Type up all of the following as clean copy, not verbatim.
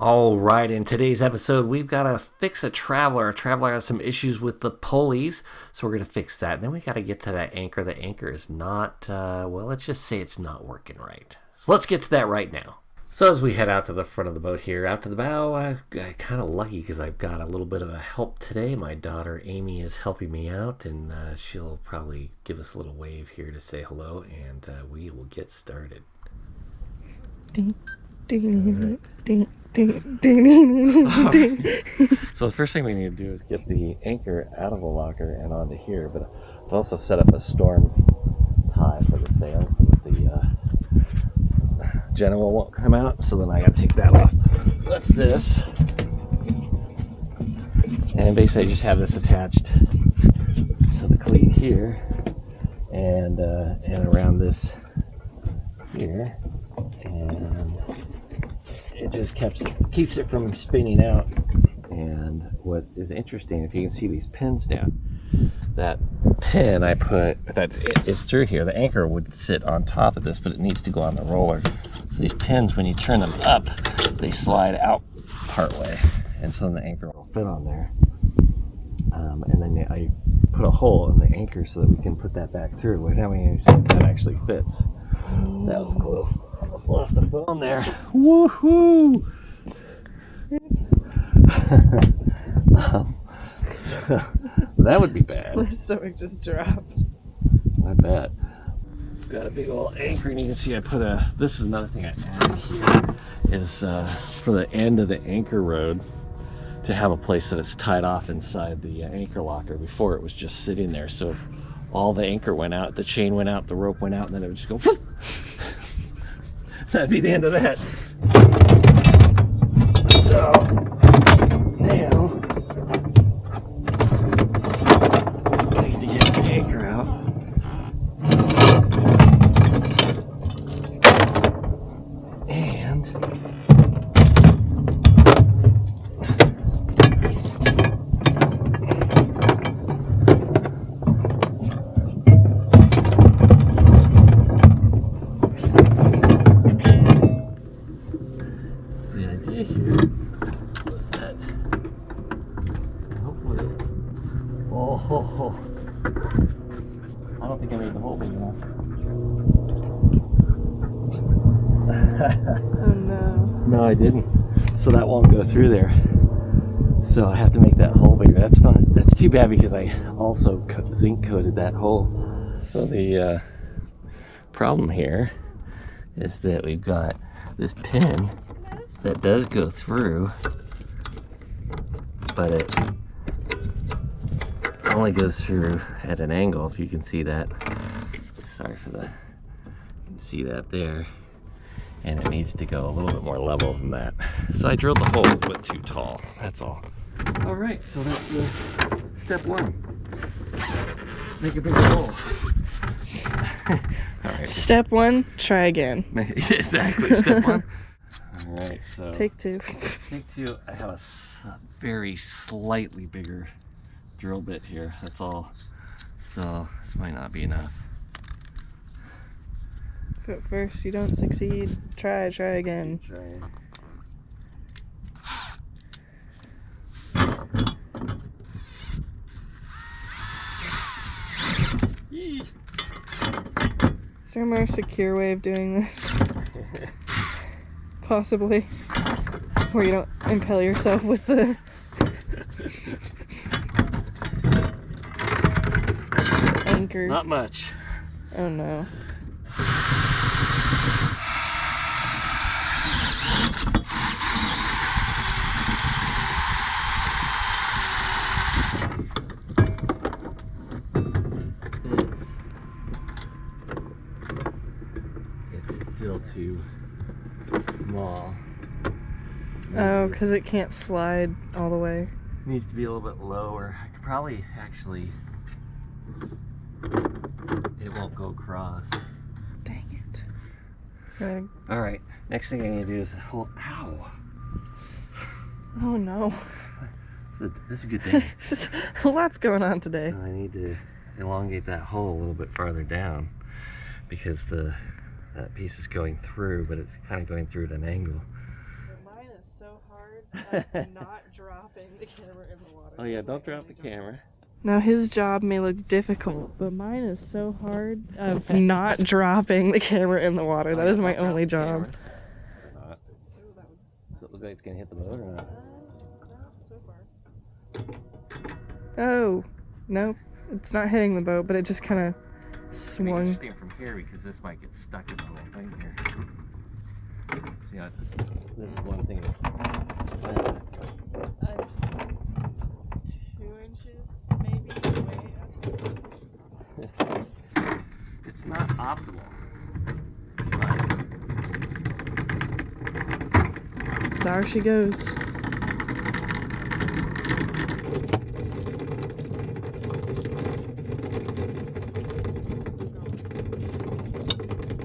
All right, in today's episode, we've got to fix a traveler. A traveler has some issues with the pulleys, so we're going to fix that. And then we got to get to that anchor. The anchor is not, well, let's just say it's not working right. So let's get to that right now. So as we head out to the front of the boat here, out to the bow, I'm kind of lucky because I've got a little bit of a help today. My daughter Amy is helping me out, and she'll probably give us a little wave here to say hello, and we will get started. Ding, ding, ding. So the first thing we need to do is get the anchor out of the locker and onto here, but I've also set up a storm tie for the sail so that the general won't come out, so then I gotta take that off. That's this. And basically I just have this attached to the cleat here and around this here, and it just keeps it from spinning out. And what is interesting, if you can see these pins down, that pin I put that is through here. The anchor would sit on top of this, but it needs to go on the roller. So these pins, when you turn them up, they slide out part way, and so then the anchor will fit on there. And then I put a hole in the anchor so that we can put that back through. Well, now we can see if that actually fits. That was close. Almost lost a foot on there. Woohoo! So that would be bad. My stomach just dropped. I bet. Got a big old anchor, and you can see I put this is another thing I added here, is for the end of the anchor rod to have a place that it's tied off inside the anchor locker. Before it was just sitting there, so if all the anchor went out, the chain went out, the rope went out, and then it would just go whoop. That'd be the end of that. So now I need to get the anchor out. And the idea here was that hopefully, oh, I don't think I made the hole big enough. Oh no. No, I didn't. So that won't go through there. So I have to make that hole bigger. That's fine. That's too bad because I also zinc coated that hole. So the problem here is that we've got this pin that does go through, but it only goes through at an angle, if you can see that. Sorry for the, you can see that there. And it needs to go a little bit more level than that. So I drilled the hole a bit too tall, that's all. All right, so that's step one. Make a bigger hole. All right. Step one, try again. Exactly, step one. All right, so. Take two. Take two, I have a very slightly bigger drill bit here, that's all. So this might not be enough. If at first you don't succeed, try again. Try. Is there a more secure way of doing this? Possibly. Where you don't impale yourself with the anchor. Not much. Oh no. It's still too small. Oh, because it can't slide all the way. Needs to be a little bit lower. I could probably actually, it won't go across. Dang it. All right, next thing I need to do is hold, ow. Oh no. This is a good day. A lot's going on today. So I need to elongate that hole a little bit farther down because that piece is going through, but it's kind of going through at an angle. Mine is so hard of not dropping the camera in the water. Oh yeah, don't drop the camera. Now his job may look difficult, but mine is so hard of not dropping the camera in the water. That is my only job. Does it look like it's gonna hit the boat or not? No, so far. Oh, nope. It's not hitting the boat, but it just kind of swung. It's interesting from here because this might get stuck in the whole thing here. See how this is one thing. 2 inches maybe away. It's not optimal. There she goes.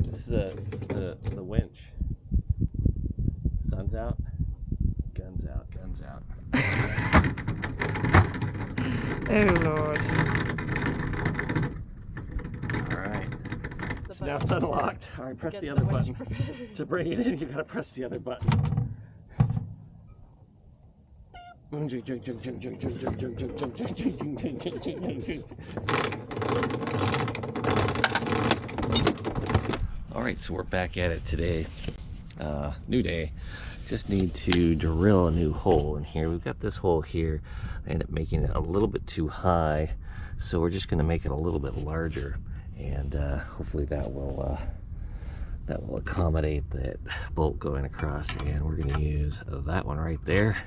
This is the winch. Sun's out, guns out, guns out. Oh Lord. Alright. So now it's unlocked. Alright, press the other button. To bring it in, you gotta press the other button. Alright, so we're back at it today. New day. Just need to drill a new hole in here. We've got this hole here. I ended up making it a little bit too high, so we're just going to make it a little bit larger, and hopefully that will accommodate that bolt going across. And we're going to use that one right there.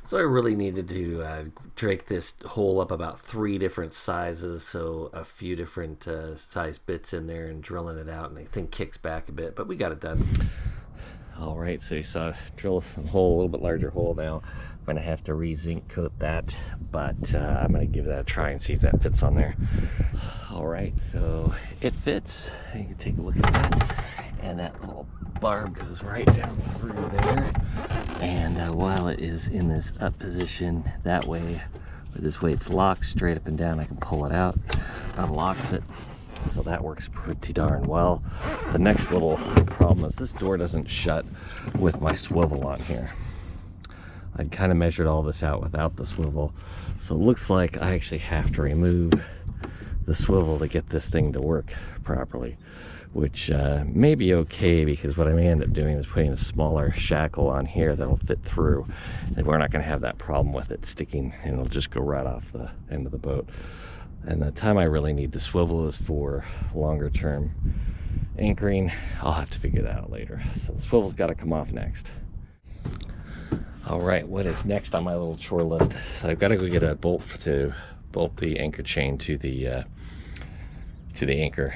So I really needed to drake this hole up about 3 different sizes, so a few different size bits in there and drilling it out, and I think kicks back a bit, but we got it done. All right, so you saw drill a hole, a little bit larger hole now. I'm gonna have to re-zinc coat that, but I'm gonna give that a try and see if that fits on there. All right, so it fits. You can take a look at that, and that little barb goes right down through there. And while it is in this up position, that way, this way it's locked straight up and down, I can pull it out, unlocks it. So that works pretty darn well. The next little problem is this door doesn't shut with my swivel on here. I'd kind of measured all this out without the swivel, so it looks like I actually have to remove the swivel to get this thing to work properly, which may be okay, because what I may end up doing is putting a smaller shackle on here that'll fit through, and we're not going to have that problem with it sticking, and it'll just go right off the end of the boat. And the time I really need the swivel is for longer term anchoring. I'll have to figure that out later. So the swivel's got to come off next. All right, what is next on my little chore list? So I've got to go get a bolt to bolt the anchor chain to the anchor.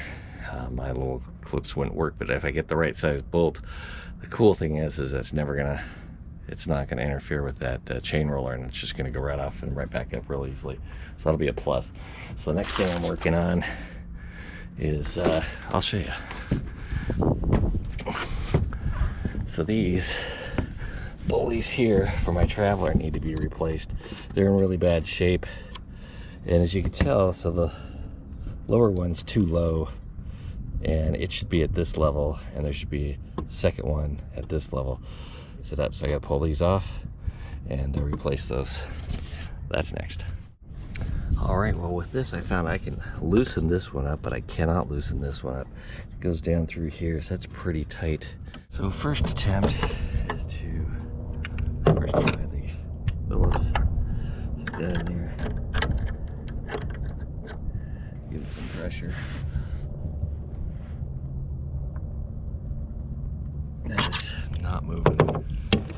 My little clips wouldn't work, but if I get the right size bolt, the cool thing is it's not gonna interfere with that chain roller, and it's just gonna go right off and right back up real easily. So that'll be a plus. So the next thing I'm working on is I'll show you. So these pulleys here for my Traveler need to be replaced. They're in really bad shape, and as you can tell, so the lower one's too low, and it should be at this level, and there should be a second one at this level. Set up, so I gotta pull these off and replace those. That's next. All right, well with this I found I can loosen this one up, but I cannot loosen this one up. It goes down through here, so that's pretty tight. So first attempt is to first try the Phillips. Stick that in there. Give it some pressure. That is not moving.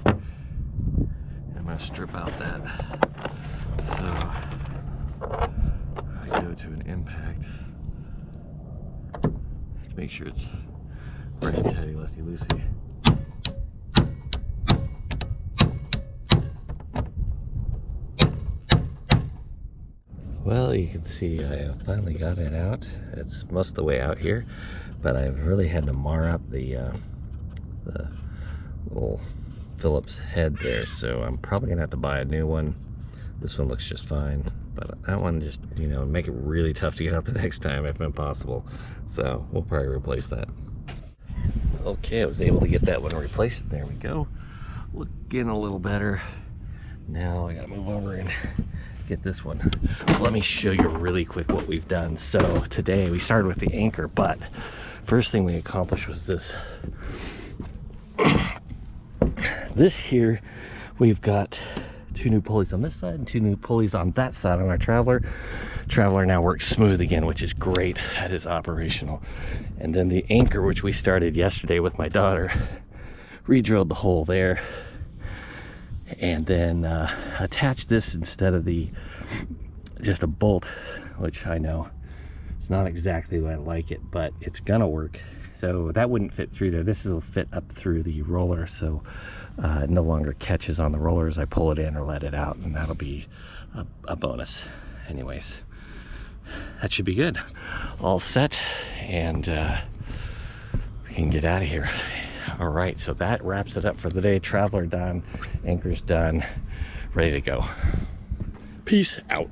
I'm gonna strip out that. So I go to an impact to make sure it's righty tighty, lefty loosey. Well, you can see I finally got it out. It's most of the way out here, but I've really had to mar up the little Phillips head there, so I'm probably gonna have to buy a new one. This one looks just fine, but that one just, you know, make it really tough to get out the next time if impossible. So we'll probably replace that. Okay, I was able to get that one replaced. There we go. looking a little better. Now I gotta move over and get this one. Let me show you really quick what we've done. So today we started with the anchor, but first thing we accomplished was this. This here, we've got 2 new pulleys on this side and 2 new pulleys on that side on our Traveler. Traveler now works smooth again, which is great. That is operational. And then the anchor, which we started yesterday with my daughter, re-drilled the hole there, and then attached this instead of just a bolt, which I know it's not exactly what I like it, but it's gonna work. So that wouldn't fit through there. This will fit up through the roller, so it no longer catches on the roller as I pull it in or let it out, and that'll be a bonus. Anyways, that should be good. All set, and we can get out of here. All right, so that wraps it up for the day. Traveler done, anchor's done, ready to go. Peace out.